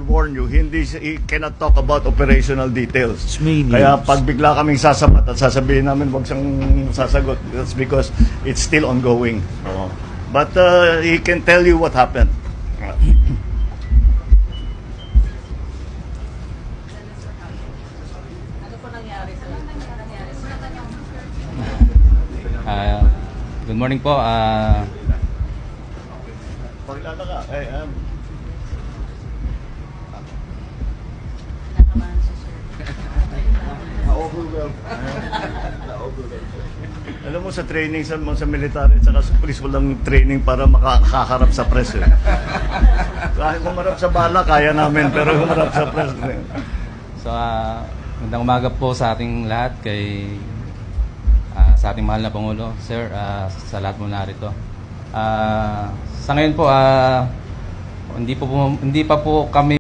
warn you, he cannot talk about operational details. It's May Kaya news. pag bigla kaming sasabat at sasabihin namin wag siyang sasagot, that's because it's still ongoing. But he can tell you what happened. Ano po nangyari sa Good morning po. Paglala ka, Nakabahan siya, sir? alam mo sa training sa military at saka sa police walang training para makakaharap sa press. Kahit kumarap sa bala, kaya namin, pero kumarap sa press. So, magandang umaga po sa ating lahat sa ating mahal na Pangulo, sir, sa lahat mo narito. Sa ngayon po, hindi pa po kami